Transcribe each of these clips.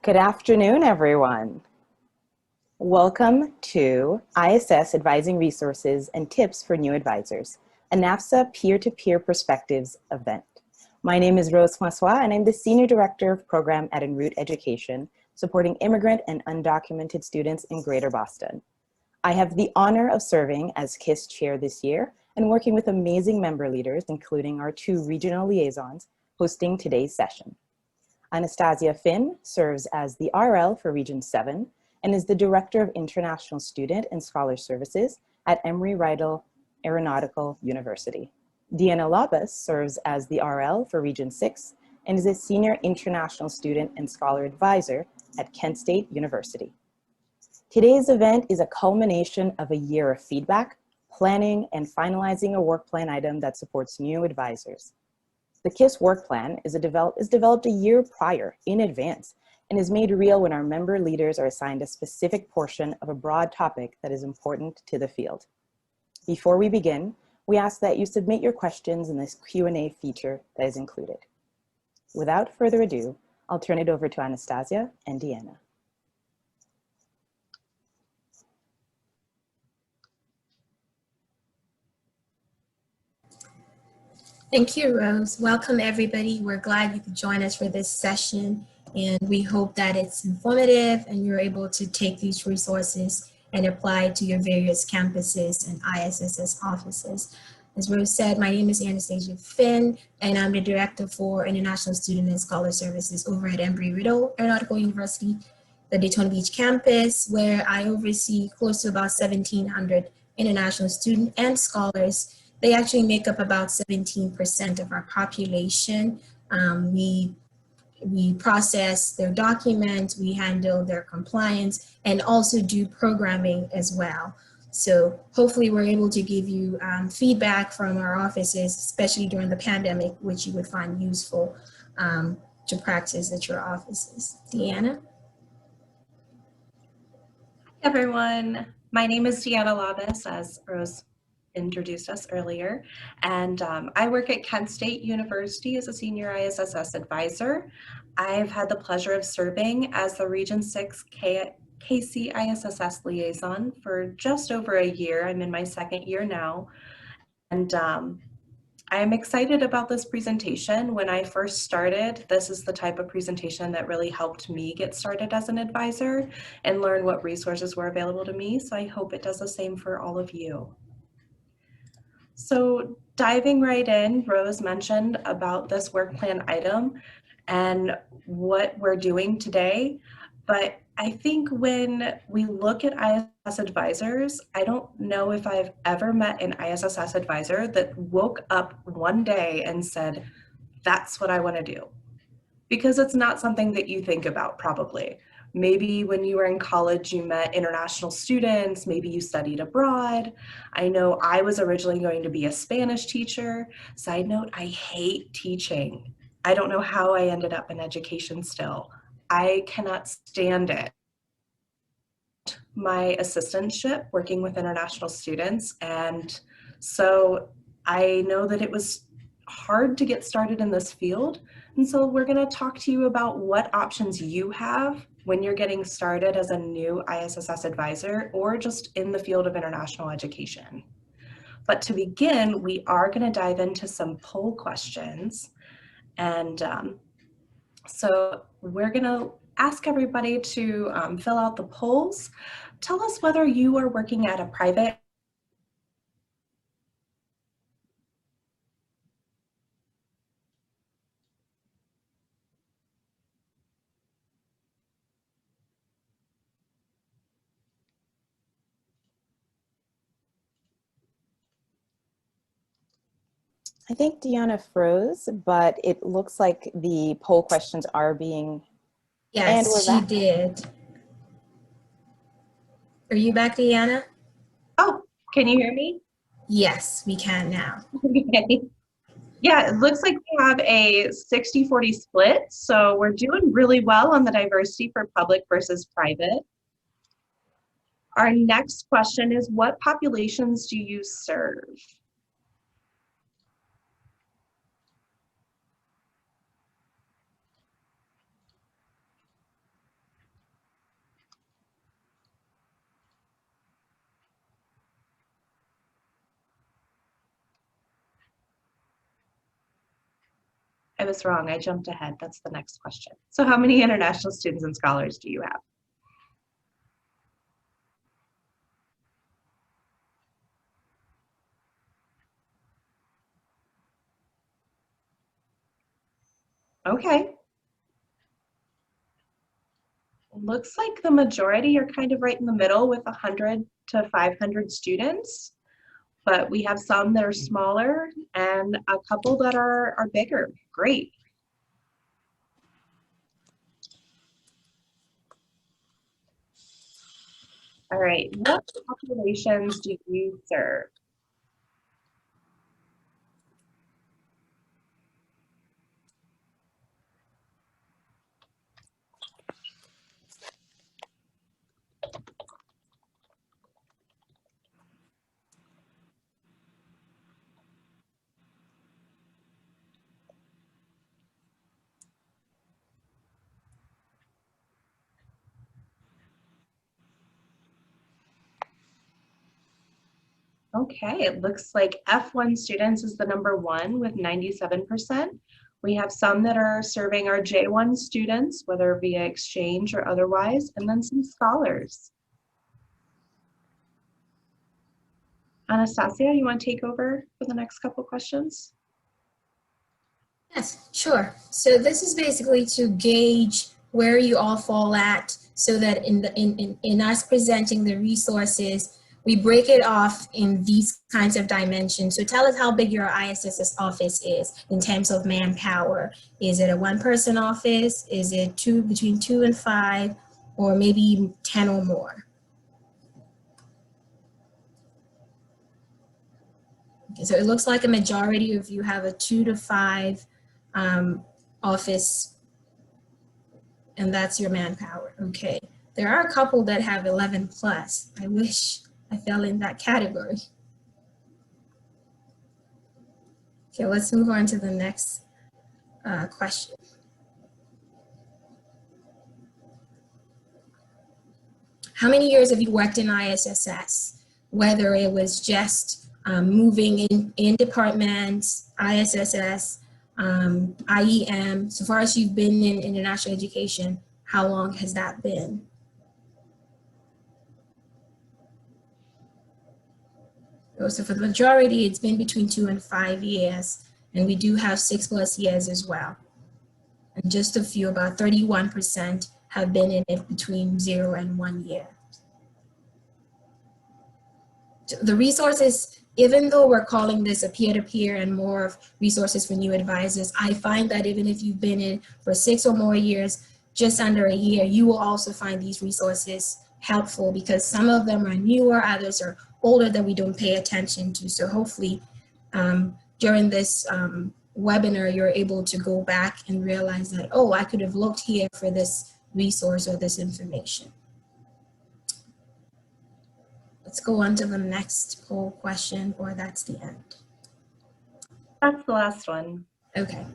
Good afternoon, everyone. Welcome to ISS Advising Resources and Tips for New Advisors, a NAFSA peer-to-peer perspectives event. My name is Rose Francois, and I'm the Senior Director of Program at En Route Education, supporting immigrant and undocumented students in Greater Boston. I have the honor of serving as KISS Chair this year and working with amazing member leaders, including our 2 regional liaisons, hosting today's session. Anastasia Finn serves as the RL for Region 7 and is the Director of International Student and Scholar Services at Embry-Riddle Aeronautical University. Deanna Labas serves as the RL for Region 6 and is a Senior International Student and Scholar Advisor at Kent State University. Today's event is a culmination of a year of feedback, planning, and finalizing a work plan item that supports new advisors. The KISS work plan is developed a year prior, in advance, and is made real when our member leaders are assigned a specific portion of a broad topic that is important to the field. Before we begin, we ask that you submit your questions in this Q&A feature that is included. Without further ado, I'll turn it over to Anastasia and Deanna. Thank you, Rose. Welcome, everybody. We're glad you could join us for this session, and we hope that it's informative and you're able to take these resources and apply it to your various campuses and ISSS offices. As Rose said, my name is Anastasia Finn, and I'm the Director for International Student and Scholar Services over at Embry-Riddle Aeronautical University, the Daytona Beach campus, where I oversee close to about 1,700 international students and scholars. They actually make up about 17% of our population. We process their documents, we handle their compliance, and also do programming as well. So hopefully we're able to give you feedback from our offices, especially during the pandemic, which you would find useful to practice at your offices. Deanna? Hi, everyone. My name is Deanna Labas, as Rose introduced us earlier, and I work at Kent State University as a senior ISSS advisor. I've had the pleasure of serving as the Region 6 KC ISSS liaison for just over a year. I'm in my 2nd year now, and I'm excited about this presentation. When I first started, this is the type of presentation that really helped me get started as an advisor and learn what resources were available to me, so I hope it does the same for all of you. So diving right in, Rose mentioned about this work plan item and what we're doing today, but I think when we look at ISSS advisors, I don't know if I've ever met an ISSS advisor that woke up one day and said, that's what I want to do. Because it's not something that you think about probably. Maybe when you were in college, you met international students, maybe you studied abroad. I know I was originally going to be a Spanish teacher. Side note, I hate teaching. I don't know how I ended up in education still. I cannot stand it. My assistantship working with international students, and so I know that it was hard to get started in this field. And so we're going to talk to you about what options you have when you're getting started as a new ISSS advisor or just in the field of international education. But to begin, we are going to dive into some poll questions. And so we're going to ask everybody to fill out the polls. Tell us whether you are working at a private I think Deanna froze, but it looks like the poll questions are being. Yes, she did. Are you back, Deanna? Oh, can you hear me? Yes, we can now. Okay. Yeah, it looks like we have a 60-40 split, so we're doing really well on the diversity for public versus private. Our next question is, what populations do you serve? I was wrong. I jumped ahead. That's the next question. So how many international students and scholars do you have? Okay. Looks like the majority are kind of right in the middle with 100 to 500 students, but we have some that are smaller and a couple that are bigger. Great. All right, what populations do you serve? Okay, it looks like F1 students is the number one with 97%. We have some that are serving our J1 students, whether via exchange or otherwise, and then some scholars. Anastasia, you want to take over for the next couple questions? Yes, sure. So this is basically to gauge where you all fall at so that in us presenting the resources, we break it off in these kinds of dimensions. So tell us how big your ISSS office is in terms of manpower. Is it a one-person office? Is it between 2 and 5, or maybe 10 or more? Okay, so it looks like a majority of you have a 2 to 5 office, and that's your manpower. Okay, there are a couple that have 11 plus. I wish I fell in that category. Okay, let's move on to the next question. How many years have you worked in ISSS? Whether it was just moving in departments, ISSS, IEM, so far as you've been in international education, how long has that been? So for the majority, it's been between 2 and 5 years, and we do have 6+ years as well. And just a few, about 31%, have been in it between 0 and 1 year. The resources, even though we're calling this a peer-to-peer and more of resources for new advisors, I find that even if you've been in for 6 or more years, just under a year, you will also find these resources helpful because some of them are newer, others are older that we don't pay attention to. So hopefully during this webinar, you're able to go back and realize that, oh, I could have looked here for this resource or this information. Let's go on to the next poll question, or that's the end. That's the last one. Okay.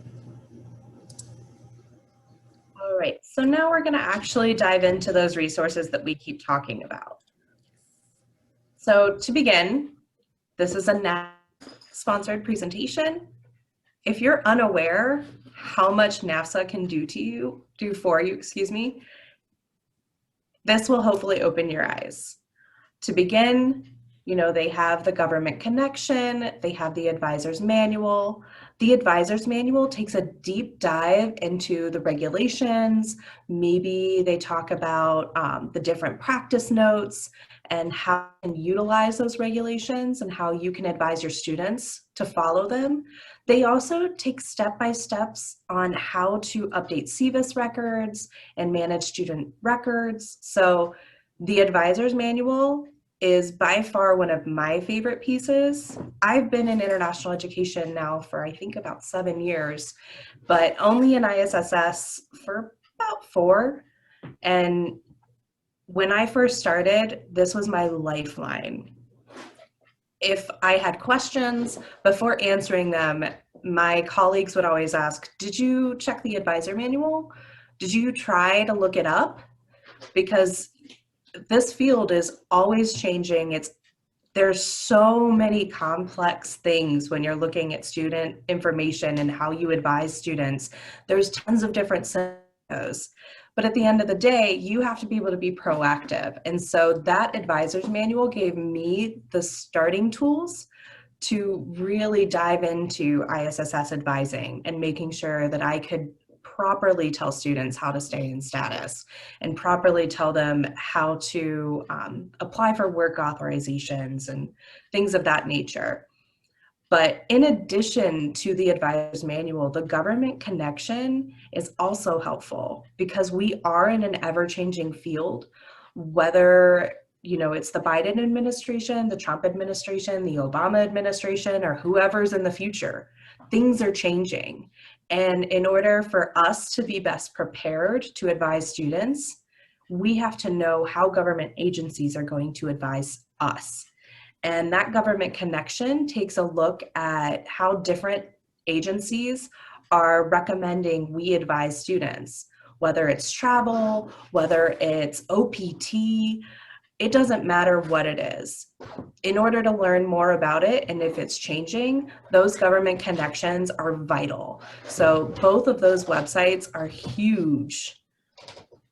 All right, so now we're going to actually dive into those resources that we keep talking about. So to begin, this is a NAFSA-sponsored presentation. If you're unaware how much NAFSA can do for you, this will hopefully open your eyes. To begin, you know, they have the government connection, they have the advisor's manual. The advisor's manual takes a deep dive into the regulations. Maybe they talk about the different practice notes and how you can utilize those regulations and how you can advise your students to follow them. They also take step-by-steps on how to update CVIS records and manage student records. So the advisor's manual is by far one of my favorite pieces. I've been in international education now for I think about 7 years, but only in ISSS for about 4. And when I first started, this was my lifeline. If I had questions, before answering them, my colleagues would always ask, did you check the advisor manual? Did you try to look it up? Because this field is always changing. It's there's so many complex things when you're looking at student information and how you advise students. There's tons of different scenarios. But at the end of the day, you have to be able to be proactive. And so that advisor's manual gave me the starting tools to really dive into ISSS advising and making sure that I could properly tell students how to stay in status and properly tell them how to apply for work authorizations and things of that nature. But in addition to the advisor's manual, the government connection is also helpful because we are in an ever-changing field, whether it's the Biden administration, the Trump administration, the Obama administration, or whoever's in the future. Things are changing. And in order for us to be best prepared to advise students, we have to know how government agencies are going to advise us. And that government connection takes a look at how different agencies are recommending we advise students, whether it's travel, whether it's OPT, it doesn't matter what it is. In order to learn more about it and if it's changing, those government connections are vital. So both of those websites are huge.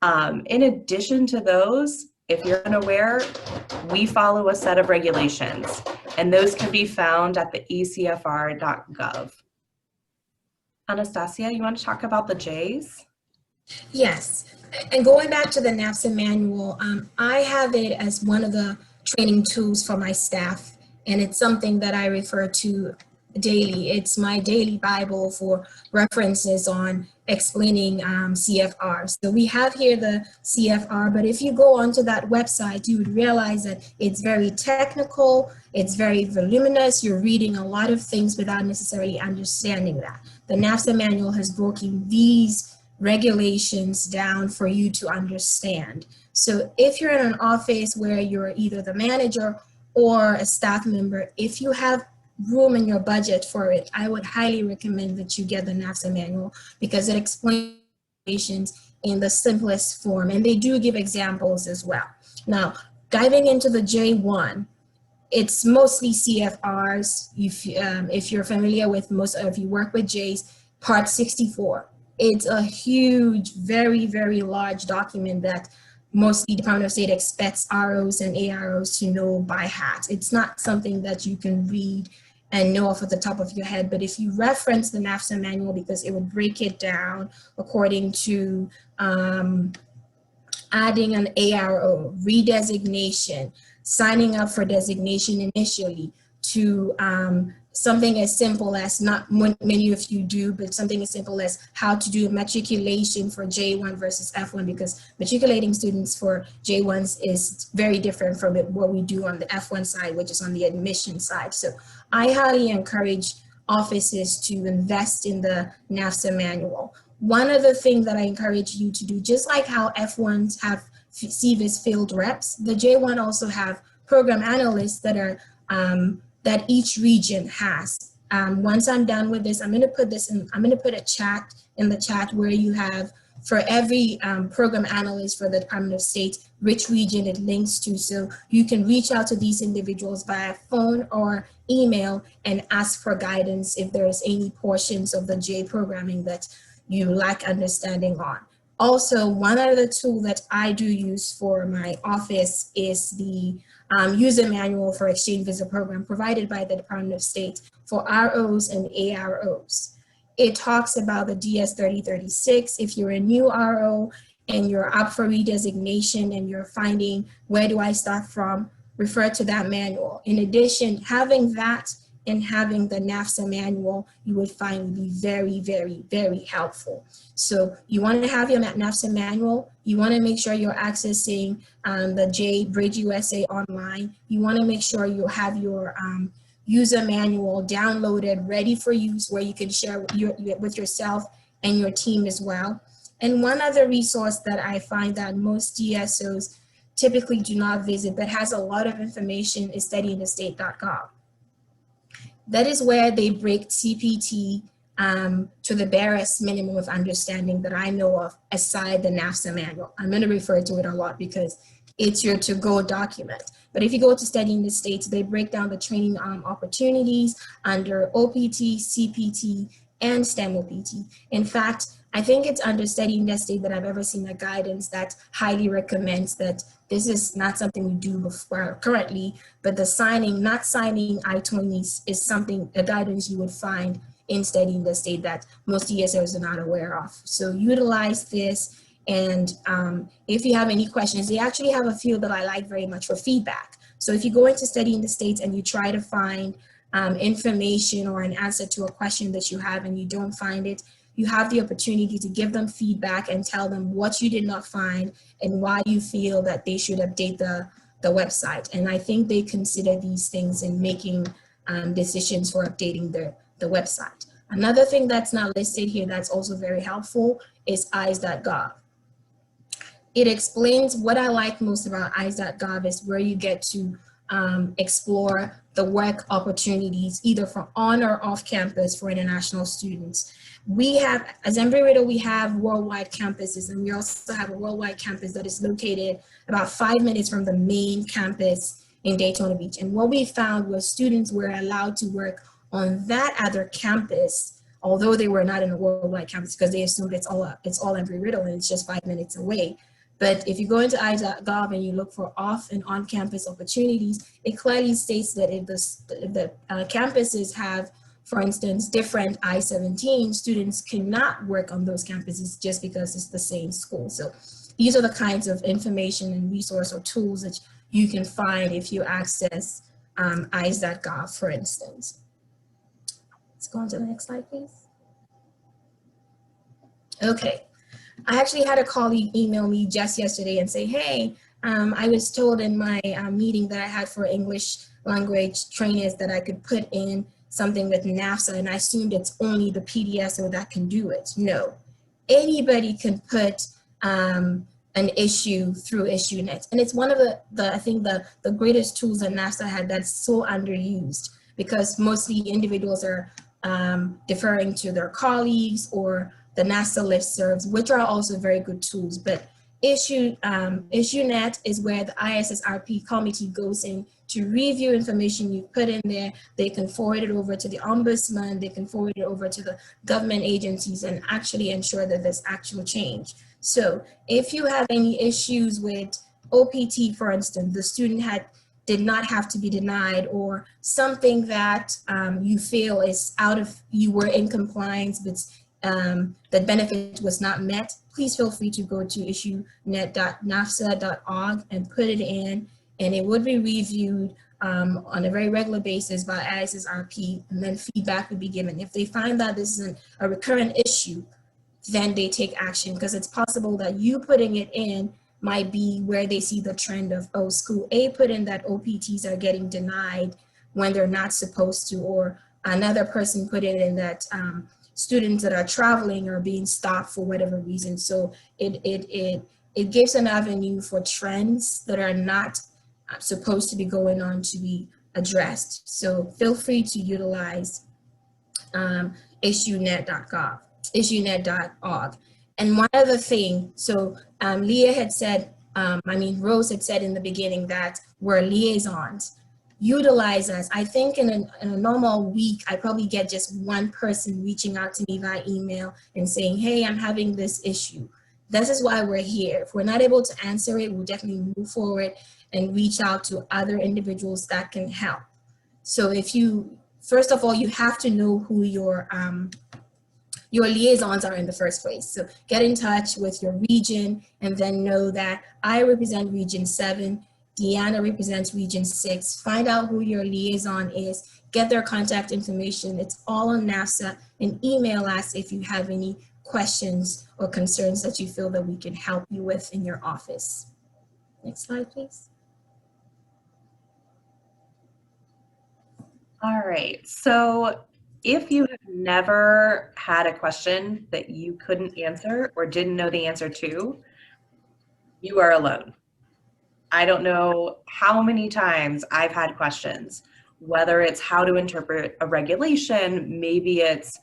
In addition to those, if you're unaware, we follow a set of regulations, and those can be found at the ecfr.gov. Anastasia, you want to talk about the J's? Yes, and going back to the NAFSA manual, I have it as one of the training tools for my staff, and it's something that I refer to daily. It's my daily Bible for references on explaining CFR. So we have here the CFR, but if you go onto that website, you would realize that it's very technical, it's very voluminous, you're reading a lot of things without necessarily understanding that. The NAFSA manual has broken these regulations down for you to understand. So if you're in an office where you're either the manager or a staff member, if you have room in your budget for it, I would highly recommend that you get the NAFSA manual because it explains in the simplest form, and they do give examples as well. Now, diving into the J1, it's mostly CFRs. If you're familiar with if you work with J's, Part 64. It's a huge, very, very large document that mostly Department of State expects ROs and AROs to know by heart. It's not something that you can read and know off of the top of your head, but if you reference the NAFSA manual, because it would break it down according to adding an ARO, redesignation, signing up for designation initially, to something as simple as, not many of you do, but something as simple as how to do matriculation for J1 versus F1, because matriculating students for J1s is very different from what we do on the F1 side, which is on the admission side. So I highly encourage offices to invest in the NAFSA manual. One other thing that I encourage you to do, just like how F1s have CVIS field reps, the J1 also have program analysts that are that each region has. Once I'm done with this, I'm going to put a chat in the chat where you have for every program analyst for the Department of State, which region it links to. So you can reach out to these individuals via phone or email and ask for guidance if there's any portions of the J programming that you lack understanding on. Also, one other tool that I do use for my office is the user manual for exchange visa program provided by the Department of State for ROs and AROs. It talks about the DS 3036. If you're a new RO and you're up for redesignation and you're finding where do I start from, refer to that manual. In addition, having that and having the NAFSA manual, you would find would be very, very, very helpful. So you want to have your NAFSA manual. You want to make sure you're accessing the J Bridge USA online. You want to make sure you have your user manual downloaded, ready for use, where you can share with yourself and your team as well. And one other resource that I find that most DSOs typically do not visit, but has a lot of information, is studyinthestate.gov. That is where they break CPT to the barest minimum of understanding that I know of aside the NAFSA manual. I'm going to refer to it a lot because it's your to-go document. But if you go to Study in the States, they break down the training opportunities under OPT, CPT, and STEM OPT. In fact, I think it's under Study in the State that I've ever seen a guidance that highly recommends that this is not something we do before, currently, but the not signing I-20s is something, a guidance you would find in Study in the State that most ESOs are not aware of. So utilize this. And if you have any questions, they actually have a field that I like very much for feedback. So if you go into Study in the States and you try to find information or an answer to a question that you have and you don't find it, you have the opportunity to give them feedback and tell them what you did not find and why you feel that they should update the website. And I think they consider these things in making decisions for updating the website. Another thing that's not listed here that's also very helpful is eyes.gov. It explains what I like most about eyes.gov is where you get to explore the work opportunities either from on or off campus for international students. We have, as Embry-Riddle, we have worldwide campuses, and we also have a worldwide campus that is located about 5 minutes from the main campus in Daytona Beach. And what we found was students were allowed to work on that other campus, although they were not in a worldwide campus because they assumed it's all Embry-Riddle and it's just 5 minutes away. But if you go into eyes.gov and you look for off and on-campus opportunities, it clearly states that if the campuses have, for instance, different I-17, students cannot work on those campuses just because it's the same school. So these are the kinds of information and resource or tools that you can find if you access eyes.gov, for instance. Let's go on to the next slide, please. Okay. I actually had a colleague email me just yesterday and say, hey, I was told in my meeting that I had for English language trainers that I could put in something with NAFSA, and I assumed it's only the PDSO that can do it. No, anybody can put an issue through IssueNet. And it's one of I think the greatest tools that NAFSA had that's so underused because mostly individuals are deferring to their colleagues or the NASA listservs, which are also very good tools. But IssueNet is where the ISSRP committee goes in to review information you put in there. They can forward it over to the ombudsman, they can forward it over to the government agencies and actually ensure that there's actual change. So if you have any issues with OPT, for instance, the student did not have to be denied, or something that you feel is you were in compliance with that benefit was not met, please feel free to go to issuenet.nafsa.org and put it in, and it would be reviewed on a very regular basis by ISSRP, and then feedback would be given. If they find that this is a recurrent issue, then they take action, because it's possible that you putting it in might be where they see the trend of, oh, school A put in that OPTs are getting denied when they're not supposed to, or another person put it in that students that are traveling are being stopped for whatever reason. So it gives an avenue for trends that are not supposed to be going on to be addressed. So feel free to utilize issuenet.org. And one other thing, so Leah had said, Rose had said in the beginning that we're liaisons. Utilize us. I think in a normal week, I probably get just one person reaching out to me via email and saying, hey, I'm having this issue. This is why we're here. If we're not able to answer it, we'll definitely move forward and reach out to other individuals that can help. So first of all, you have to know who your liaisons are in the first place. So get in touch with your region and then know that I represent Region 7, Deanna represents Region 6. Find out who your liaison is, get their contact information. It's all on NAFSA, and email us if you have any questions or concerns that you feel that we can help you with in your office. Next slide, please. All right, so if you have never had a question that you couldn't answer or didn't know the answer to, you are alone. I don't know how many times I've had questions, whether it's how to interpret a regulation, maybe it's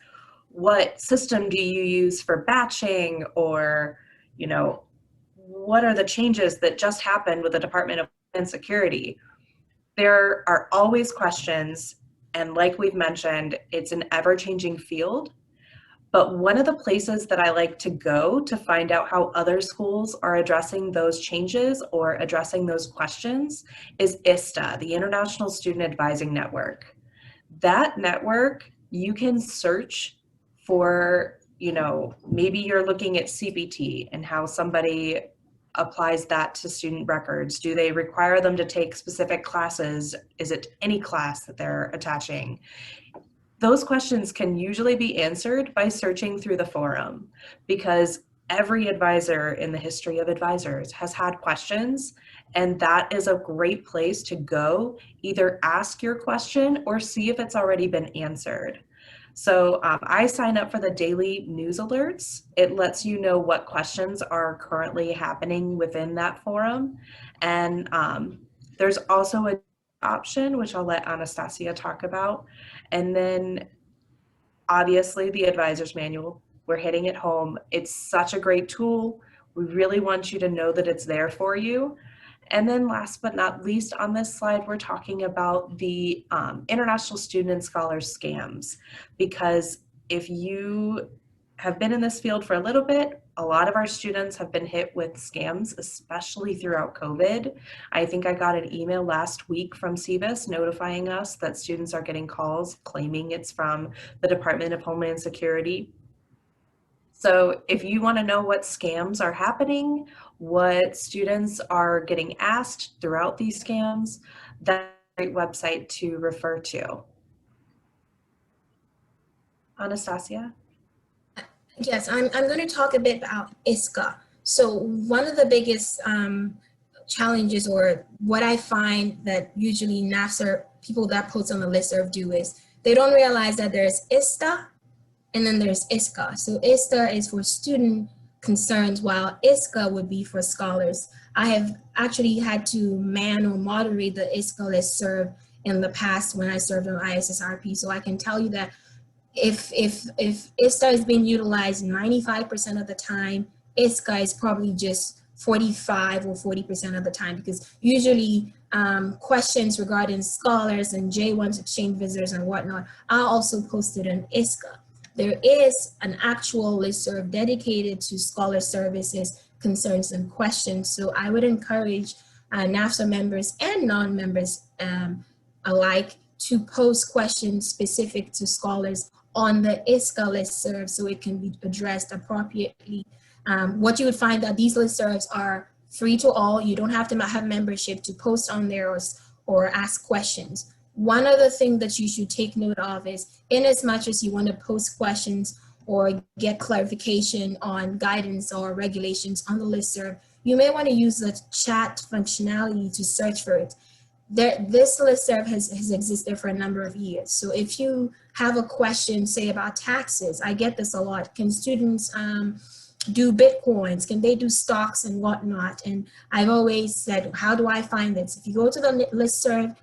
what system do you use for batching, or, you know, what are the changes that just happened with the Department of Homeland Security? There are always questions, and like we've mentioned, it's an ever-changing field. But one of the places that I like to go to find out how other schools are addressing those changes or addressing those questions is ISTA, the International Student Advising Network. That network, you can search for, you know, maybe you're looking at CPT and how somebody applies that to student records. Do they require them to take specific classes? Is it any class that they're attaching? Those questions can usually be answered by searching through the forum, because every advisor in the history of advisors has had questions, and that is a great place to go, either ask your question or see if it's already been answered. So I sign up for the daily news alerts. It lets you know what questions are currently happening within that forum. And there's also a option, which I'll let Anastasia talk about. And then obviously the advisor's manual, we're hitting it home. It's such a great tool. We really want you to know that it's there for you. And then last but not least on this slide, we're talking about the international student and scholar scams, because if you have been in this field for a little bit, a lot of our students have been hit with scams, especially throughout COVID. I think I got an email last week from CVIS notifying us that students are getting calls claiming it's from the Department of Homeland Security. So if you want to know what scams are happening, what students are getting asked throughout these scams, that's a great website to refer to. Anastasia? Yes, I'm going to talk a bit about ISSS. So one of the biggest challenges, or what I find that usually NAFSA people that post on the listserv do, is they don't realize that there's ISTA and then there's ISSS. So ISTA is for student concerns, while ISSS would be for scholars. I have actually had to man or moderate the ISSS listserv in the past when I served on ISSRP, so I can tell you that if ISTA is being utilized 95% of the time, ISSS is probably just 45 or 40% of the time, because usually questions regarding scholars and J1 exchange visitors and whatnot are also posted on ISSS. There is an actual listserv dedicated to scholar services, concerns, and questions. So I would encourage NAFSA members and non-members alike to post questions specific to scholars on the ISSS listserv so it can be addressed appropriately. What you would find that these listservs are free to all. You don't have to have membership to post on there or ask questions. One other thing that you should take note of is, in as much as you want to post questions or get clarification on guidance or regulations on the listserv, you may want to use the chat functionality to search for it. This listserv has existed for a number of years. So if you have a question, say about taxes, I get this a lot. Can students do Bitcoins? Can they do stocks and whatnot? And I've always said, how do I find this? If you go to the listserv,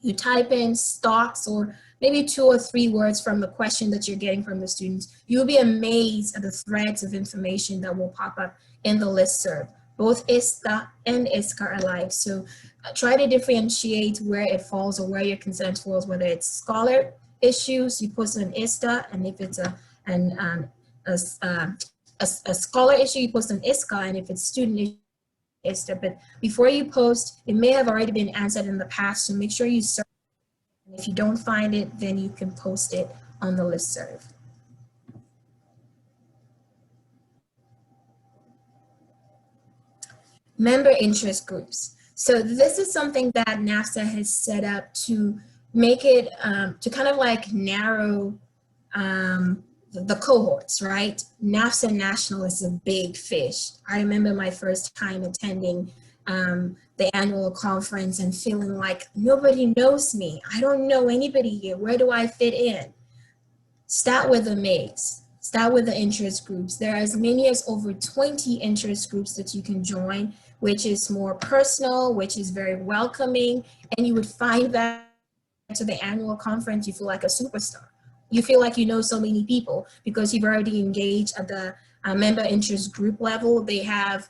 you type in stocks or maybe 2 or 3 words from the question that you're getting from the students, you'll be amazed at the threads of information that will pop up in the listserv. Both ISTA and ISSS are alike. So try to differentiate where it falls or where your consent falls, whether it's scholar issues, you post on ISTA, and if it's a scholar issue, you post on ISSS, and if it's student issue, ISTA. But before you post, it may have already been answered in the past, so make sure you search. And if you don't find it, then you can post it on the listserv. Member interest groups. So this is something that NAFSA has set up to make it, to kind of like narrow the cohorts, right? NAFSA National is a big fish. I remember my first time attending the annual conference and feeling like nobody knows me. I don't know anybody here. Where do I fit in? Start with the MIGs. Start with the interest groups. There are as many as over 20 interest groups that you can join, which is more personal, which is very welcoming, and you would find that to the annual conference, you feel like a superstar. you feel like you know so many people because you've already engaged at the member interest group level. They have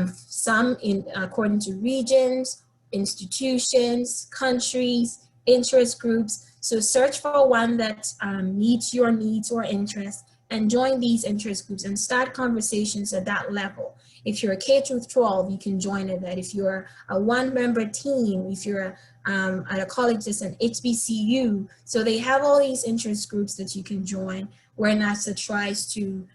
some in according to regions, institutions, countries, interest groups. So search for one that meets your needs or interests and join these interest groups and start conversations at that level. If you're a K through 12, you can join in that. If you're a one-member team, if you're at a college that's an HBCU, so they have all these interest groups that you can join where NASA tries to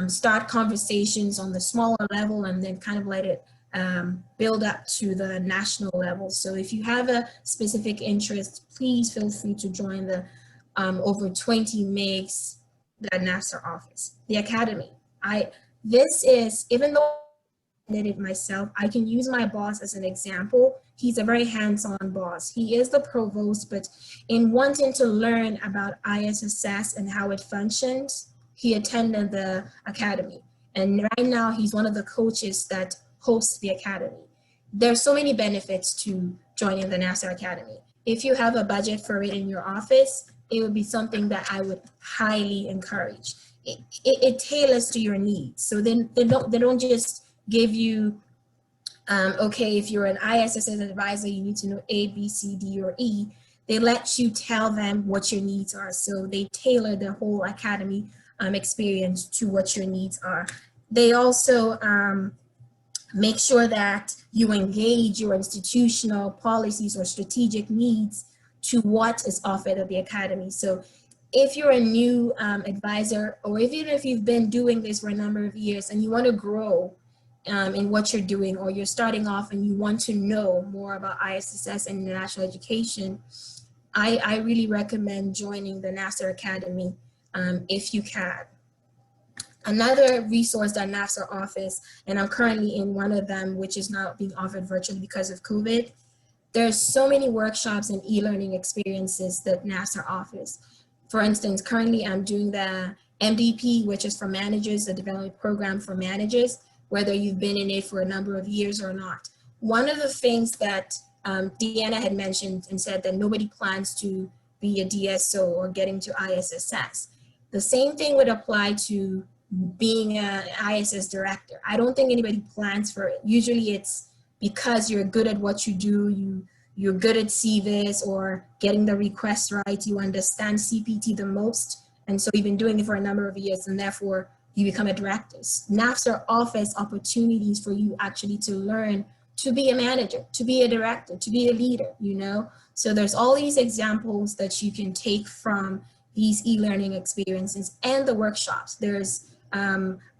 start conversations on the smaller level and then kind of let it build up to the national level. So if you have a specific interest, please feel free to join the over 20 MIGs that NASA offers. The Academy. This is, even though I did it myself, I can use my boss as an example. He's a very hands-on boss. He is the provost, but in wanting to learn about ISSS and how it functions, he attended the Academy. And right now he's one of the coaches that hosts the Academy. There's so many benefits to joining the NASA Academy. If you have a budget for it in your office, it would be something that I would highly encourage. It tailors to your needs. So then they don't just give you, okay, if you're an ISSS advisor, you need to know A, B, C, D, or E. They let you tell them what your needs are. So they tailor the whole Academy experience to what your needs are. They also make sure that you engage your institutional policies or strategic needs to what is offered at the Academy. So if you're a new advisor, or even if you've been doing this for a number of years and you want to grow in what you're doing, or you're starting off and you want to know more about ISSS and international education, I really recommend joining the NASA Academy if you can. Another resource that NASA offers, and I'm currently in one of them, which is now being offered virtually because of COVID, there's so many workshops and e-learning experiences that NASA offers. For instance, currently I'm doing the MDP, which is for managers, the development program for managers, whether you've been in it for a number of years or not. One of the things that Deanna had mentioned and said that nobody plans to be a DSO or getting to ISSS. The same thing would apply to being an ISS director. I don't think anybody plans for it. Usually it's because you're good at what you do, you're good at CVIS or getting the requests right, you understand CPT the most, and so you've been doing it for a number of years, and therefore you become a director. NAFSA offers opportunities for you actually to learn to be a manager, to be a director, to be a leader, you know? So there's all these examples that you can take from these e-learning experiences and the workshops. There's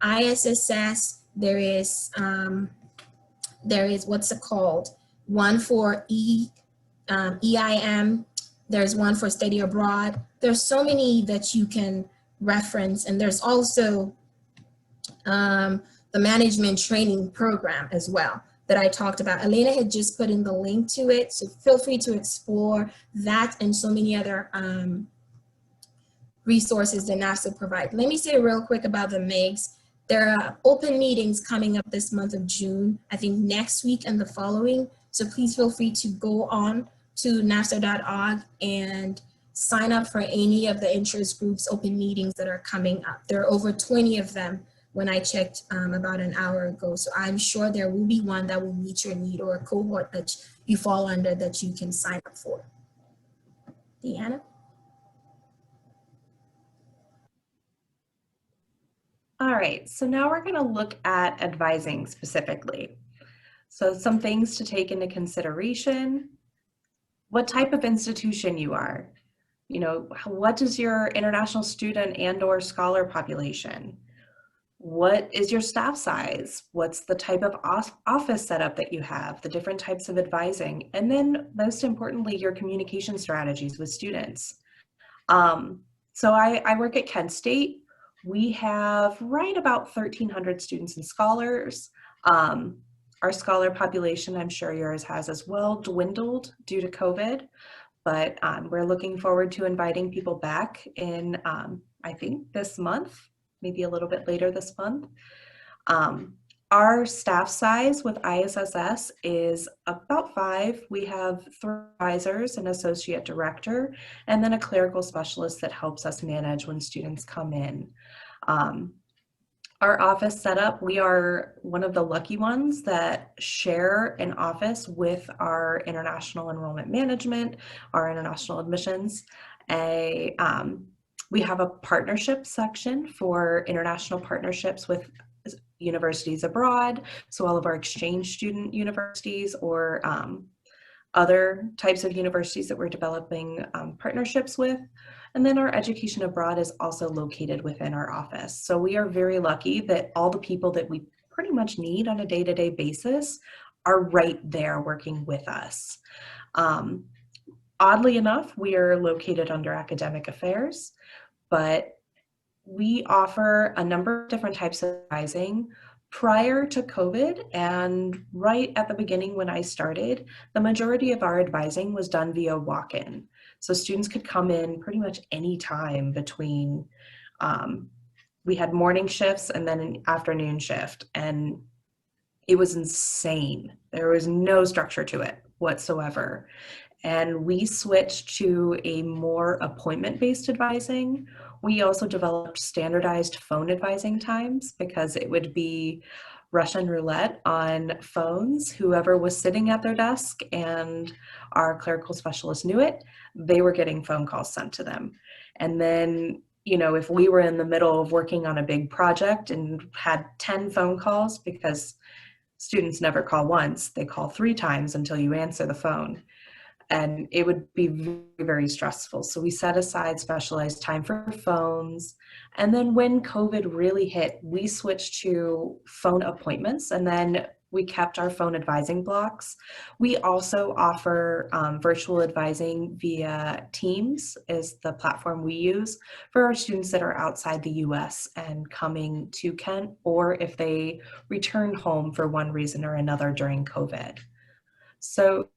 ISSS, there is what's it called? One for EIM, there's one for study abroad. There's so many that you can reference, and there's also the management training program as well that I talked about. Elena had just put in the link to it, so feel free to explore that and so many other resources that NASA provide. Let me say real quick about the MIGs. There are open meetings coming up this month of June, I think next week and the following. So please feel free to go on to nafsa.org and sign up for any of the interest groups open meetings that are coming up. There are over 20 of them when I checked about an hour ago. So I'm sure there will be one that will meet your need, or a cohort that you fall under that you can sign up for. Deanna? All right, so now we're going to look at advising specifically. So some things to take into consideration: what type of institution you are, you know, what is your international student and or scholar population, what is your staff size, what's the type of office setup that you have, the different types of advising, and then most importantly, your communication strategies with students. So I work at Kent State. We have right about 1,300 students and scholars. Our scholar population, I'm sure yours has as well, dwindled due to COVID, but we're looking forward to inviting people back in, I think this month, maybe a little bit later this month. Our staff size with ISSS is about 5. We have 3 advisors, an associate director, and then a clerical specialist that helps us manage when students come in. Our office setup, we are one of the lucky ones that share an office with our international enrollment management, our international admissions. We have a partnership section for international partnerships with universities abroad, so all of our exchange student universities or other types of universities that we're developing partnerships with. And then our education abroad is also located within our office. So we are very lucky that all the people that we pretty much need on a day-to-day basis are right there working with us. Oddly enough, we are located under academic affairs, but we offer a number of different types of advising. Prior to COVID and right at the beginning when I started, the majority of our advising was done via walk-in. So students could come in pretty much any time between, we had morning shifts and then an afternoon shift, and it was insane. There was no structure to it whatsoever. And we switched to a more appointment-based advising. We also developed standardized phone advising times because it would be Russian roulette on phones. Whoever was sitting at their desk and our clerical specialist knew it, they were getting phone calls sent to them. And then, you know, if we were in the middle of working on a big project and had 10 phone calls, because students never call once, they call 3 times until you answer the phone. And it would be very, very stressful. So we set aside specialized time for phones. And then when COVID really hit, we switched to phone appointments, and then we kept our phone advising blocks. We also offer virtual advising via Teams is the platform we use for our students that are outside the US and coming to Kent, or if they return home for one reason or another during COVID. So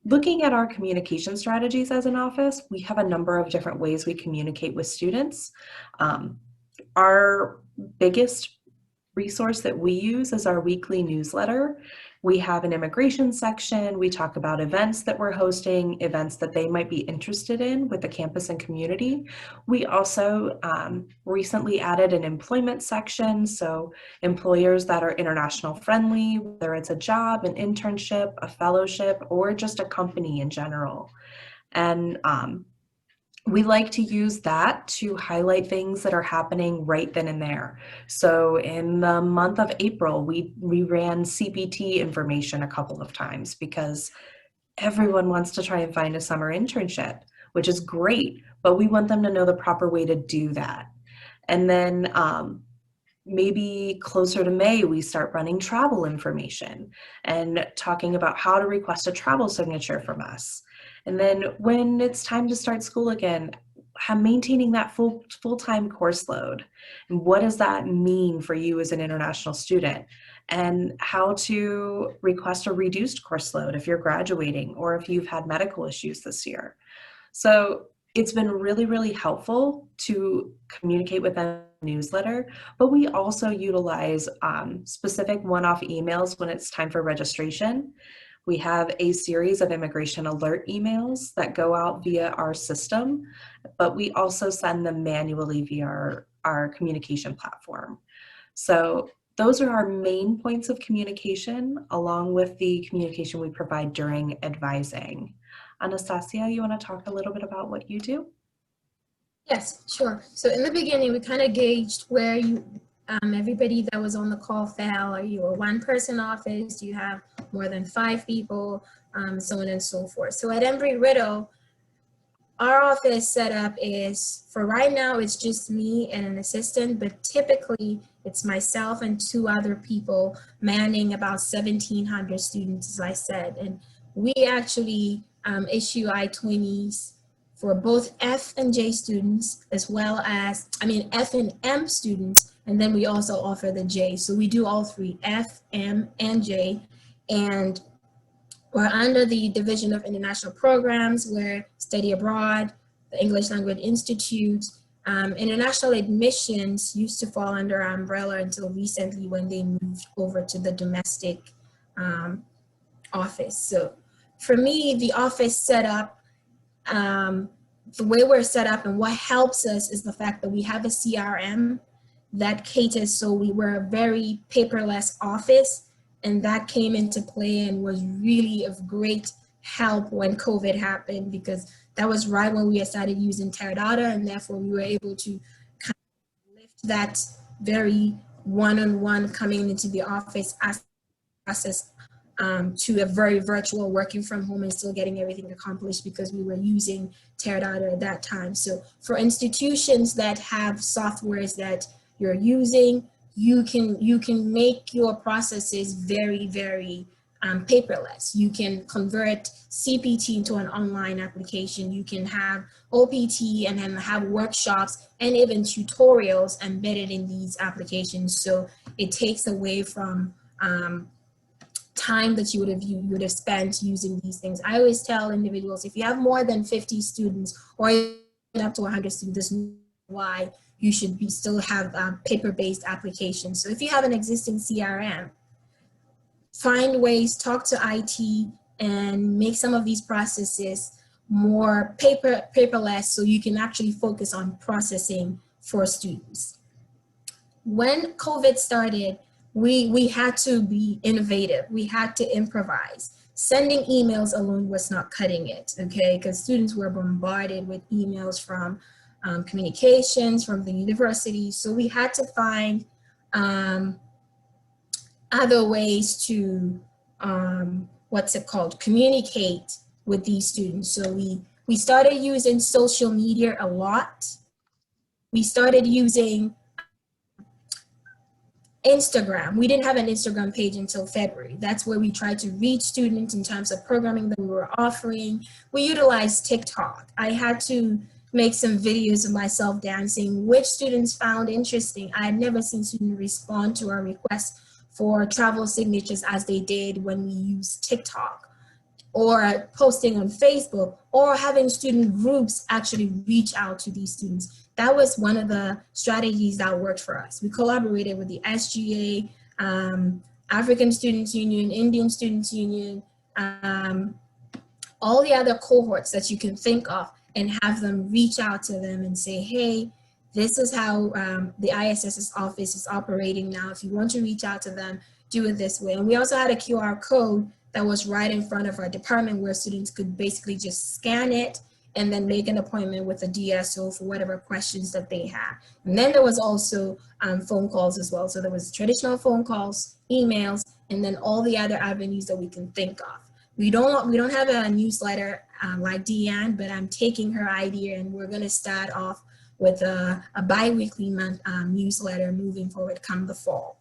looking at our communication strategies as an office, we have a number of different ways we communicate with students. Our biggest resource that we use is our weekly newsletter. We have an immigration section. We talk about events that we're hosting, events that they might be interested in with the campus and community. We also recently added an employment section. So employers that are international friendly, whether it's a job, an internship, a fellowship, or just a company in general. And we like to use that to highlight things that are happening right then and there. So in the month of April, we ran CPT information a couple of times because everyone wants to try and find a summer internship, which is great, but we want them to know the proper way to do that. And then maybe closer to May, we start running travel information and talking about how to request a travel signature from us. And then when it's time to start school again, maintaining that full-time course load. And what does that mean for you as an international student? And how to request a reduced course load if you're graduating or if you've had medical issues this year. So it's been really, really helpful to communicate with them in the newsletter, but we also utilize specific one-off emails when it's time for registration. We have a series of immigration alert emails that go out via our system, but we also send them manually via our communication platform. So those are our main points of communication, along with the communication we provide during advising. Anastasia, you want to talk a little bit about what you do? Yes, sure. So in the beginning, we kind of gauged where everybody that was on the call fell. Are you a one-person office? Do you have more than 5 people? So on and so forth. So at Embry-Riddle, our office setup is, for right now, it's just me and an assistant, but typically it's myself and 2 other people manning about 1,700 students, as I said. And we actually issue I-20s for both F and J students, as well as, F and M students, and then we also offer the J. So we do all 3, F, M, and J. And we're under the Division of International Programs, where Study Abroad, the English Language Institute, International admissions used to fall under our umbrella until recently when they moved over to the domestic office. So for me, the office setup, the way we're set up and what helps us is the fact that we have a CRM that caters, so we were a very paperless office, and that came into play and was really of great help when COVID happened, because that was right when we had started using Teradata, and therefore we were able to kind of lift that very one-on-one coming into the office process to a very virtual working from home and still getting everything accomplished because we were using Teradata at that time. So for institutions that have softwares that you're using, you can make your processes very, very paperless. You can convert CPT into an online application. You can have OPT and then have workshops and even tutorials embedded in these applications. So it takes away from time that you would have spent using these things. I always tell individuals, if you have more than 50 students or up to 100 students, this is why you should still have paper-based applications. So if you have an existing CRM, find ways, talk to IT, and make some of these processes more paperless so you can actually focus on processing for students. When COVID started, we had to be innovative. We had to improvise. Sending emails alone was not cutting it, okay? Because students were bombarded with emails from communications, from the university. So we had to find other ways to, communicate with these students. So we started using social media a lot. We started using Instagram. We didn't have an Instagram page until February. That's where we tried to reach students in terms of programming that we were offering. We utilized TikTok. I had to make some videos of myself dancing, which students found interesting. I had never seen students respond to our requests for travel signatures as they did when we used TikTok, or posting on Facebook, or having student groups actually reach out to these students. That was one of the strategies that worked for us. We collaborated with the SGA, African Students Union, Indian Students Union, all the other cohorts that you can think of, and have them reach out to them and say, hey, this is how the ISSS office is operating now. If you want to reach out to them, do it this way. And we also had a QR code that was right in front of our department where students could basically just scan it and then make an appointment with a DSO for whatever questions that they have. And then there was also phone calls as well. So there was traditional phone calls, emails, and then all the other avenues that we can think of. We don't have a newsletter like Deanne, but I'm taking her idea and we're gonna start off with a bi-weekly newsletter moving forward come the fall.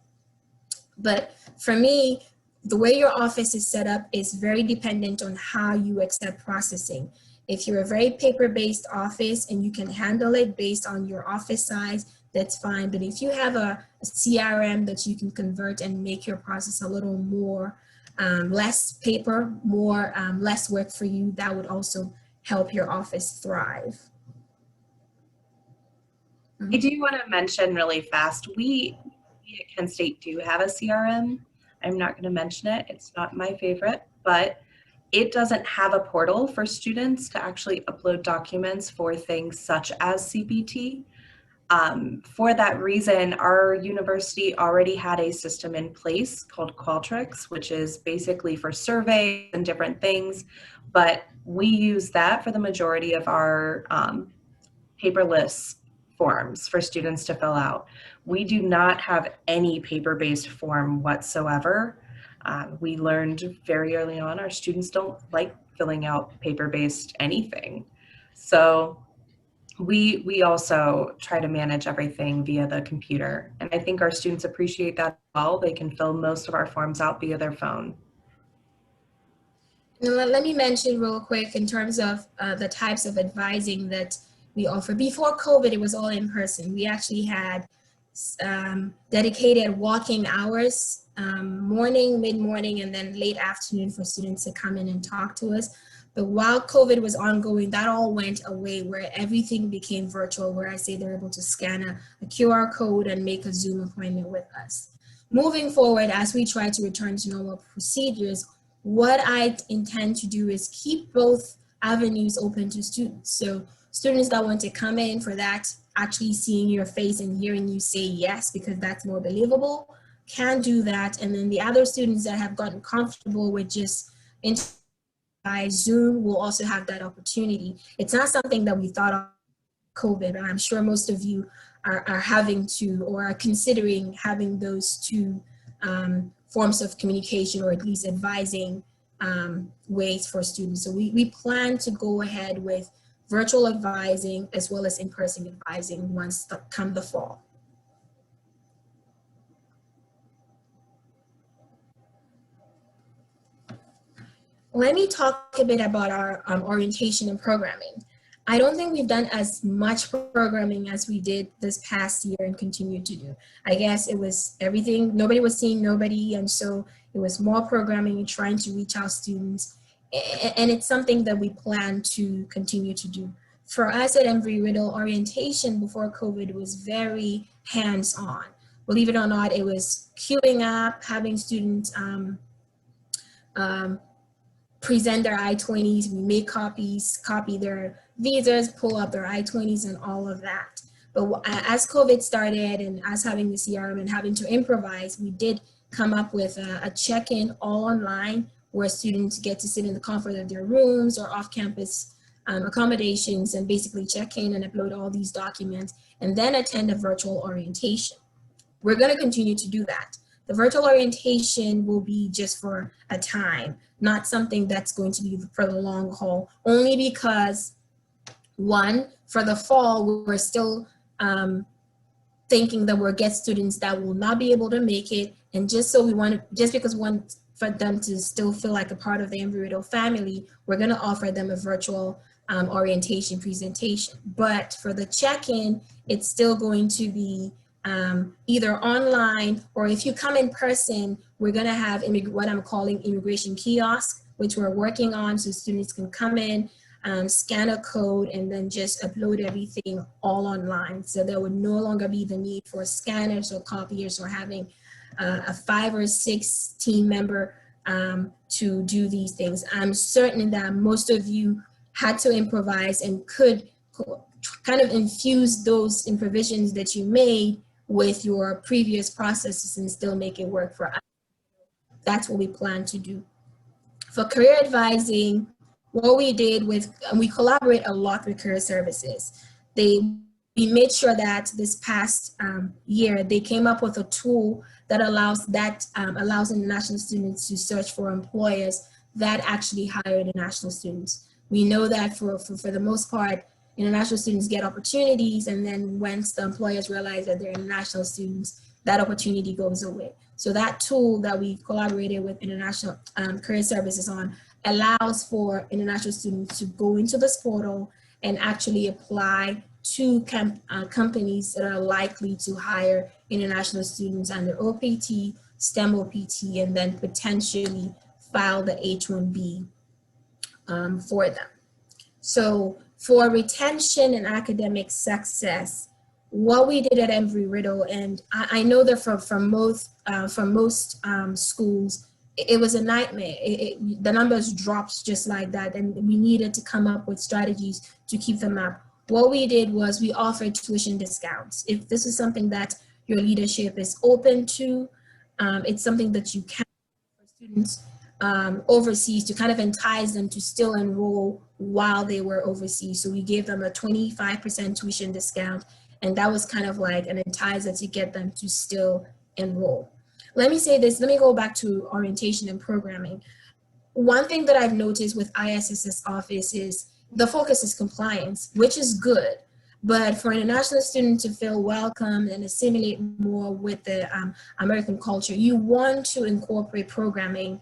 But for me, the way your office is set up is very dependent on how you accept processing. If you're a very paper-based office and you can handle it based on your office size, that's fine. But if you have a CRM that you can convert and make your process a little more, less paper, more less work for you, that would also help your office thrive. I do want to mention really fast, we at Kent State do have a CRM. I'm not going to mention it. It's not my favorite, but it doesn't have a portal for students to actually upload documents for things such as CPT. For that reason, our university already had a system in place called Qualtrics, which is basically for surveys and different things, but we use that for the majority of our paperless forms for students to fill out. We do not have any paper-based form whatsoever. We learned very early on our students don't like filling out paper-based anything. So we also try to manage everything via the computer. And I think our students appreciate that as well. They can fill most of our forms out via their phone. Let me mention real quick in terms of the types of advising that we offer. Before COVID, it was all in person. We actually had dedicated walking hours, morning, mid-morning, and then late afternoon for students to come in and talk to us. But while COVID was ongoing, that all went away, where everything became virtual, where I say they're able to scan a QR code and make a Zoom appointment with us. Moving forward, as we try to return to normal procedures, what I intend to do is keep both avenues open to students. So students that want to come in for that, actually seeing your face and hearing you say yes, because that's more believable, can do that. And then the other students that have gotten comfortable with just by Zoom will also have that opportunity. It's not something that we thought of COVID, but I'm sure most of you are having to, or are considering having those two forms of communication, or at least advising ways for students. So we plan to go ahead with virtual advising as well as in-person advising once come the fall. Let me talk a bit about our orientation and programming. I don't think we've done as much programming as we did this past year and continue to do. I guess it was everything, nobody was seeing nobody, and so it was more programming and trying to reach our students. And it's something that we plan to continue to do. For us at Embry-Riddle, orientation before COVID was very hands-on. Believe it or not, it was queuing up, having students present their I-20s, we make copies, copy their visas, pull up their I-20s and all of that. But as COVID started and as having the CRM and having to improvise, we did come up with a check-in all online where students get to sit in the comfort of their rooms or off-campus accommodations and basically check in and upload all these documents and then attend a virtual orientation. We're going to continue to do that. The virtual orientation will be just for a time, not something that's going to be for the long haul, only because, one, for the fall, we're still thinking that we'll get students that will not be able to make it, and just because we want for them to still feel like a part of the Embry-Riddle family, we're going to offer them a virtual orientation presentation. But for the check-in, it's still going to be either online, or if you come in person, we're going to have what I'm calling immigration kiosk, which we're working on, so students can come in, scan a code, and then just upload everything all online. So there would no longer be the need for scanners or copiers or having a 5 or 6 team member to do these things. I'm certain that most of you had to improvise and could kind of infuse those improvisations that you made with your previous processes and still make it work for us. That's what we plan to do. For career advising, what we did we collaborate a lot with career services. We made sure that this past year, they came up with a tool that allows international students to search for employers that actually hire international students. We know that for the most part, international students get opportunities, and then once the employers realize that they're international students, that opportunity goes away. So that tool that we collaborated with international career services on allows for international students to go into this portal and actually apply to companies that are likely to hire international students under OPT, STEM OPT, and then potentially file the H-1B for them. So for retention and academic success, what we did at Embry-Riddle, and I know that for most schools, it was a nightmare. The numbers dropped just like that, and we needed to come up with strategies to keep them up. What we did was we offered tuition discounts. If this is something that your leadership is open to, it's something that you can for students overseas to kind of entice them to still enroll while they were overseas. So we gave them a 25% tuition discount, and that was kind of like an enticer to get them to still enroll. Let me say this, let me go back to orientation and programming. One thing that I've noticed with ISSS office is the focus is compliance, which is good. But for an international student to feel welcome and assimilate more with the American culture, you want to incorporate programming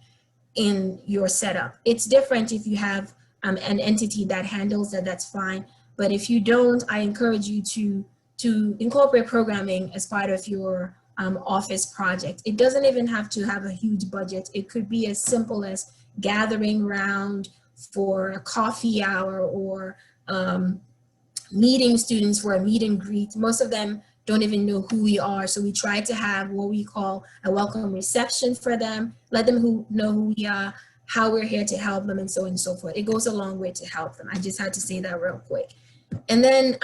in your setup. It's different if you have an entity that handles that, that's fine. But if you don't, I encourage you to incorporate programming as part of your office project. It doesn't even have to have a huge budget. It could be as simple as gathering around for a coffee hour or meeting students for a meet and greet. Most of them don't even know who we are. So we try to have what we call a welcome reception for them, let them know who we are, how we're here to help them, and so on and so forth. It goes a long way to help them. I just had to say that real quick. And then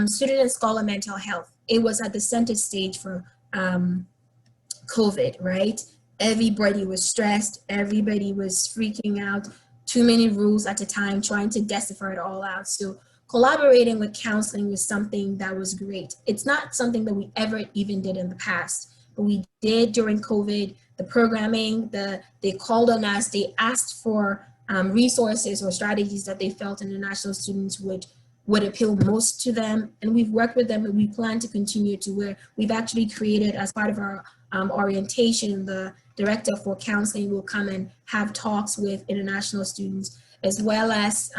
student and scholar mental health. It was at the center stage for COVID, right? Everybody was stressed. Everybody was freaking out. Too many rules at the time, trying to decipher it all out. So collaborating with counseling was something that was great. It's not something that we ever even did in the past, but we did during COVID. The programming, they called on us, they asked for resources or strategies that they felt international students would appeal most to them. And we've worked with them, and we plan to continue to, where we've actually created, as part of our orientation, the director for counseling will come and have talks with international students, as well as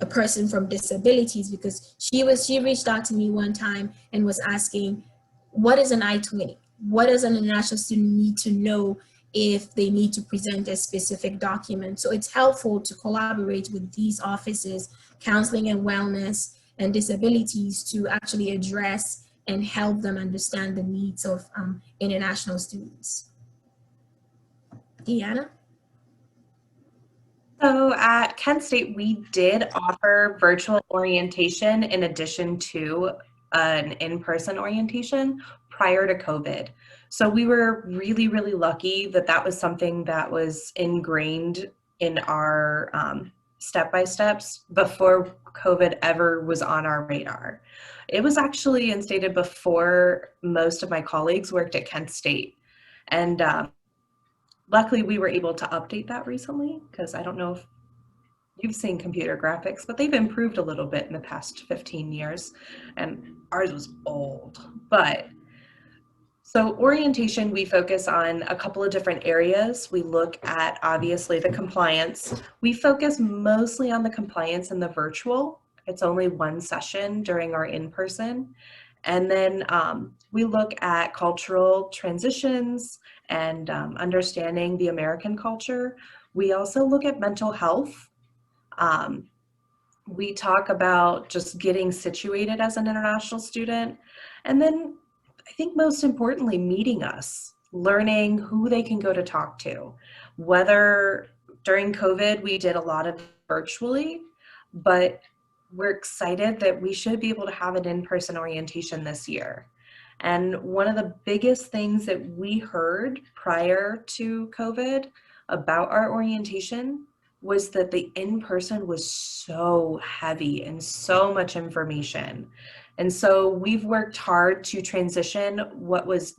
a person from disabilities, because she reached out to me one time and was asking, what is an I-20? What does an international student need to know if they need to present a specific document? So it's helpful to collaborate with these offices, counseling and wellness and disabilities, to actually address and help them understand the needs of international students. Deanna? So at Kent State, we did offer virtual orientation in addition to an in-person orientation prior to COVID. So we were really, really lucky that that was something that was ingrained in our step-by-steps before COVID ever was on our radar. It was actually instated before most of my colleagues worked at Kent State. And luckily, we were able to update that recently, because I don't know if you've seen computer graphics, but they've improved a little bit in the past 15 years, and ours was old. But so orientation, we focus on a couple of different areas. We look at, obviously, the compliance. We focus mostly on the compliance in the virtual. It's only one session during our in-person. And then we look at cultural transitions and understanding the American culture. We also look at mental health. We talk about just getting situated as an international student. And then I think most importantly, meeting us, learning who they can go to talk to. Whether during COVID, we did a lot of virtually, but we're excited that we should be able to have an in-person orientation this year. And one of the biggest things that we heard prior to COVID about our orientation was that the in-person was so heavy and so much information. And so we've worked hard to transition what was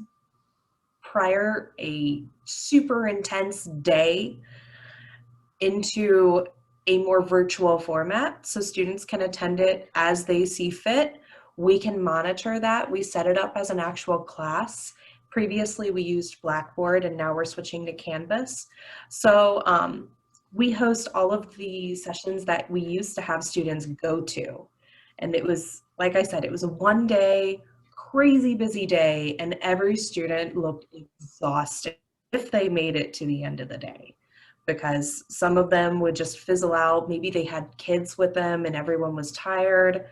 prior a super intense day into a more virtual format, so students can attend it as they see fit. We can monitor that. We set it up as an actual class. Previously, we used Blackboard, and now we're switching to Canvas. So we host all of the sessions that we used to have students go to. And it was, like I said, it was a one-day, crazy busy day, and every student looked exhausted if they made it to the end of the day, because some of them would just fizzle out. Maybe they had kids with them and everyone was tired.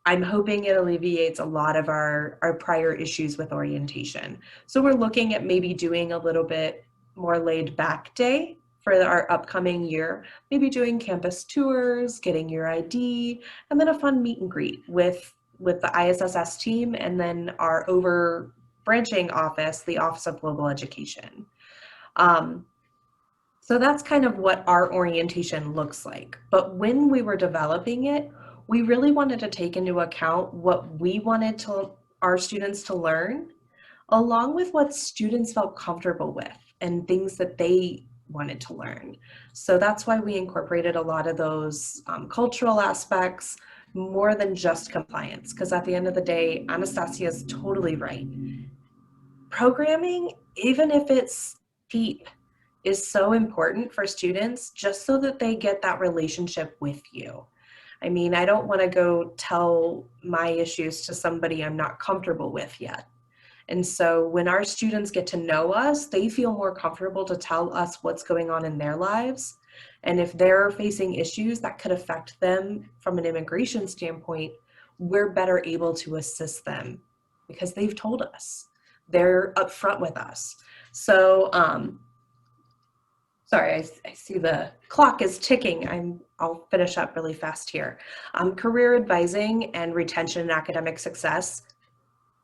I'm hoping it alleviates a lot of our prior issues with orientation. So we're looking at maybe doing a little bit more laid back day for our upcoming year, maybe doing campus tours, getting your ID, and then a fun meet and greet with the ISSS team, and then our over branching office, the Office of Global Education. So that's kind of what our orientation looks like. But when we were developing it, we really wanted to take into account what we wanted our students to learn, along with what students felt comfortable with and things that they wanted to learn. So that's why we incorporated a lot of those cultural aspects, more than just compliance, because at the end of the day, Anastasia is totally right. Programming, even if it's cheap, is so important for students, just so that they get that relationship with you. I mean, I don't want to go tell my issues to somebody I'm not comfortable with yet. And so when our students get to know us, they feel more comfortable to tell us what's going on in their lives. And if they're facing issues that could affect them from an immigration standpoint, we're better able to assist them because they've told us. They're upfront with us. So, sorry, I see the clock is ticking. I'll finish up really fast here. Career advising and retention and academic success.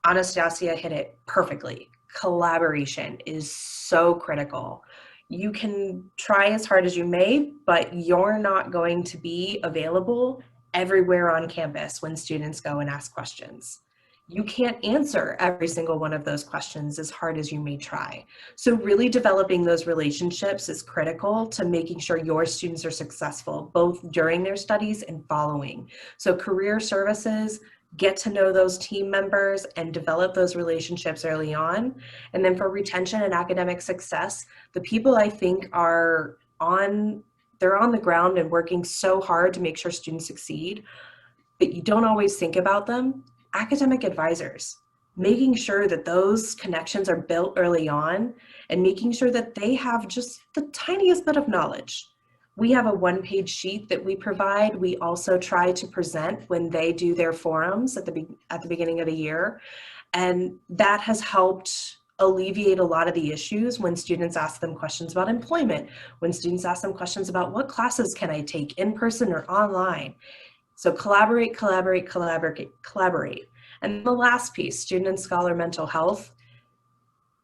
Anastasia hit it perfectly. Collaboration is so critical. You can try as hard as you may, but you're not going to be available everywhere on campus when students go and ask questions. You can't answer every single one of those questions as hard as you may try. So really developing those relationships is critical to making sure your students are successful, both during their studies and following. So career services, get to know those team members and develop those relationships early on. And then for retention and academic success, the people I think they're on the ground and working so hard to make sure students succeed, but you don't always think about them. Academic advisors, making sure that those connections are built early on and making sure that they have just the tiniest bit of knowledge. We have a one-page sheet that we provide. We also try to present when they do their forums at the beginning of the year. And that has helped alleviate a lot of the issues when students ask them questions about employment, when students ask them questions about what classes can I take in person or online. So collaborate, collaborate, collaborate, collaborate. And the last piece, student and scholar mental health.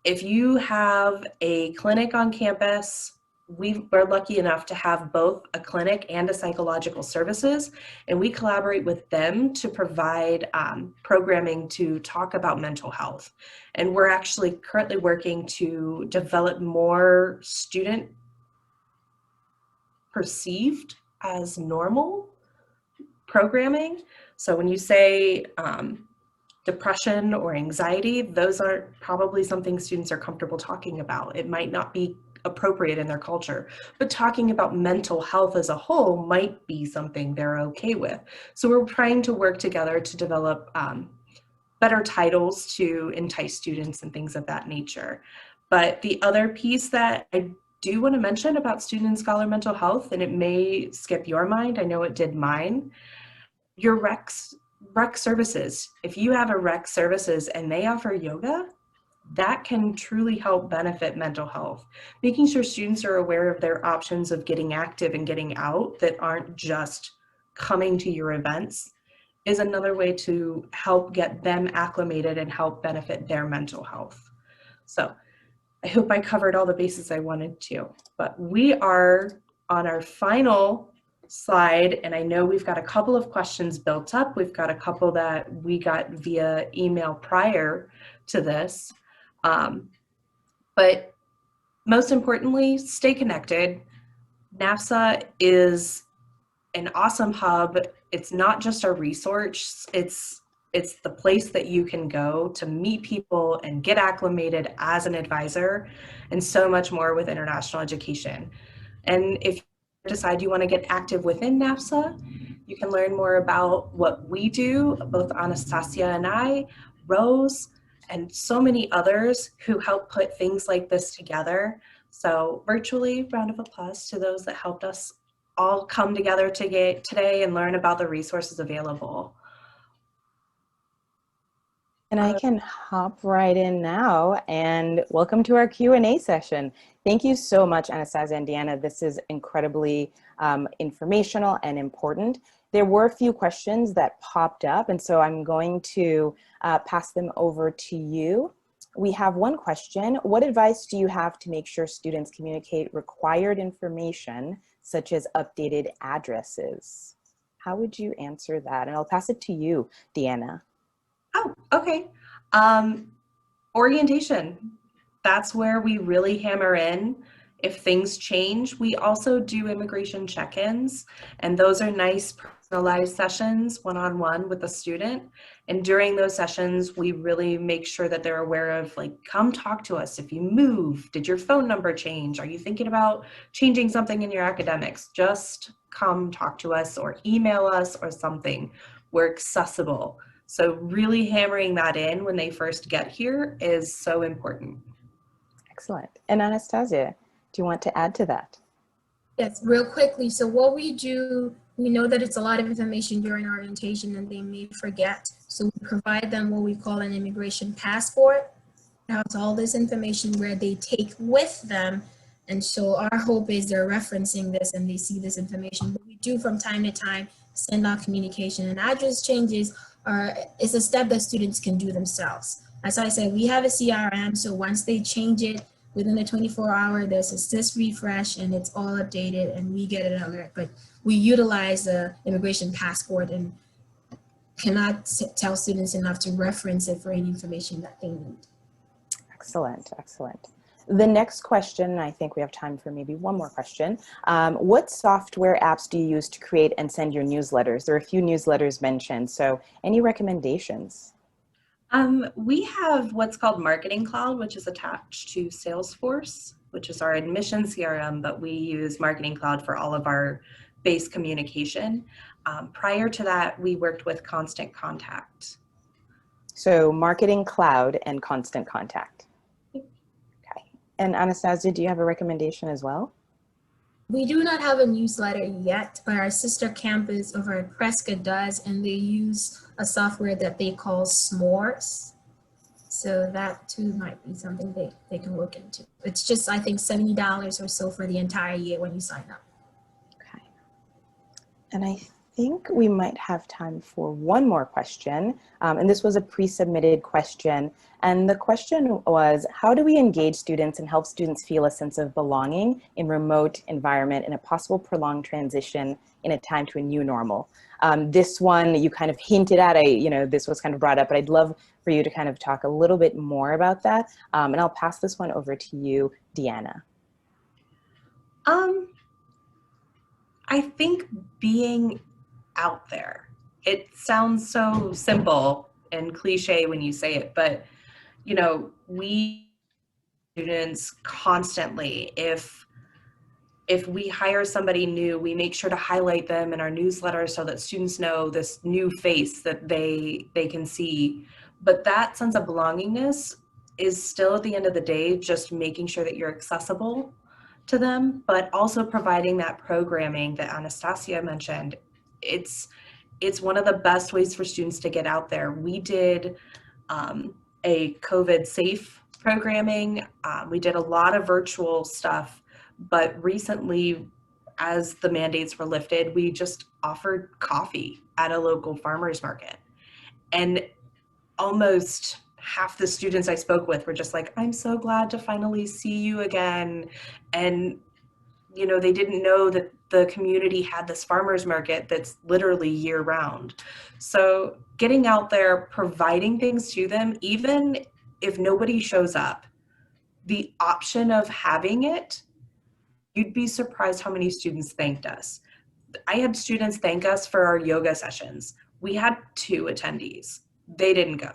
If you have a clinic on campus, we're lucky enough to have both a clinic and a psychological services, and we collaborate with them to provide programming to talk about mental health. And we're actually currently working to develop more student perceived as normal programming. So when you say depression or anxiety, those aren't probably something students are comfortable talking about. It might not be appropriate in their culture, but talking about mental health as a whole might be something they're okay with. So we're trying to work together to develop better titles to entice students and things of that nature. But the other piece that I do want to mention about student and scholar mental health, and it may skip your mind, I know it did mine, your rec services. If you have a rec services and they offer yoga, that can truly help benefit mental health. Making sure students are aware of their options of getting active and getting out that aren't just coming to your events is another way to help get them acclimated and help benefit their mental health. So I hope I covered all the bases I wanted to, but we are on our final slide, and I know we've got a couple of questions built up. We've got a couple that we got via email prior to this. But most importantly, stay connected. NAFSA is an awesome hub. It's not just a resource, it's the place that you can go to meet people and get acclimated as an advisor, and so much more with international education. And if you decide you want to get active within NAFSA, you can learn more about what we do, both Anastasia and I, Rose, and so many others who help put things like this together. So virtually, round of applause to those that helped us all come together today and learn about the resources available. And I can hop right in now, and welcome to our Q&A session. Thank you so much, Anastasia and Deanna. This is incredibly informational and important. There were a few questions that popped up, and so I'm going to pass them over to you. We have one question. What advice do you have to make sure students communicate required information, such as updated addresses? How would you answer that? And I'll pass it to you, Deanna. Oh, okay. Orientation. That's where we really hammer in. If things change, we also do immigration check-ins, and those are nice personalized sessions one-on-one with the student. And during those sessions, we really make sure that they're aware of, like, come talk to us if you move. Did your phone number change? Are you thinking about changing something in your academics? Just come talk to us or email us or something. We're accessible. So really hammering that in when they first get here is so important. Excellent. And Anastasia, do you want to add to that? Yes, real quickly. So what we do, we know that it's a lot of information during orientation and they may forget. So we provide them what we call an immigration passport. It has all this information where they take with them. And so our hope is they're referencing this and they see this information. But we do from time to time send out communication, and address changes is a step that students can do themselves. As I said, we have a CRM, so once they change it, within a 24-hour, there's a SIS refresh and it's all updated and we get an alert. But we utilize the immigration passport and cannot tell students enough to reference it for any information that they need. Excellent, excellent. The next question, I think we have time for maybe one more question. What software apps do you use to create and send your newsletters? There are a few newsletters mentioned, so any recommendations? We have what's called Marketing Cloud, which is attached to Salesforce, which is our admissions CRM, but we use Marketing Cloud for all of our base communication. Prior to that, we worked with Constant Contact. So Marketing Cloud and Constant Contact. Okay. And Anastasia, do you have a recommendation as well? We do not have a newsletter yet, but our sister campus over at Prescott does, and they use a software that they call S'mores. So that too might be something they can look into. It's just, I think, $70 or so for the entire year when you sign up. Okay. And I think we might have time for one more question. And this was a pre-submitted question. And the question was, how do we engage students and help students feel a sense of belonging in remote environment in a possible prolonged transition in a time to a new normal? This one you kind of hinted at, this was kind of brought up, but I'd love for you to kind of talk a little bit more about that. And I'll pass this one over to you, Deanna. I think being out there. It sounds so simple and cliche when you say it, but we students constantly, if we hire somebody new, we make sure to highlight them in our newsletter so that students know this new face that they can see. But that sense of belongingness is still, at the end of the day, just making sure that you're accessible to them, but also providing that programming that Anastasia mentioned. It's one of the best ways for students to get out there. We did a COVID safe programming. We did a lot of virtual stuff, but recently, as the mandates were lifted, we just offered coffee at a local farmer's market. And almost half the students I spoke with were just like, I'm so glad to finally see you again. And they didn't know that the community had this farmer's market that's literally year round. So getting out there, providing things to them, even if nobody shows up, the option of having it, you'd be surprised how many students thanked us. I had students thank us for our yoga sessions. We had 2 attendees. They didn't go,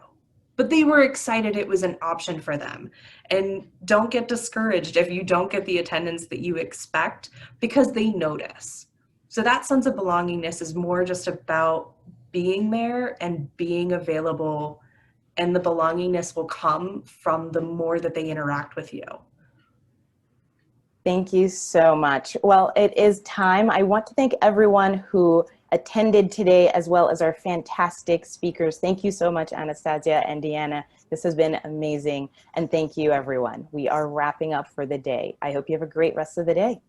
but they were excited it was an option for them. And don't get discouraged if you don't get the attendance that you expect, because they notice. So that sense of belongingness is more just about being there and being available, and the belongingness will come from the more that they interact with you. Thank you so much. Well, it is time. I want to thank everyone who attended today, as well as our fantastic speakers. Thank you so much, Anastasia and Deanna. This has been amazing. And thank you, everyone. We are wrapping up for the day. I hope you have a great rest of the day.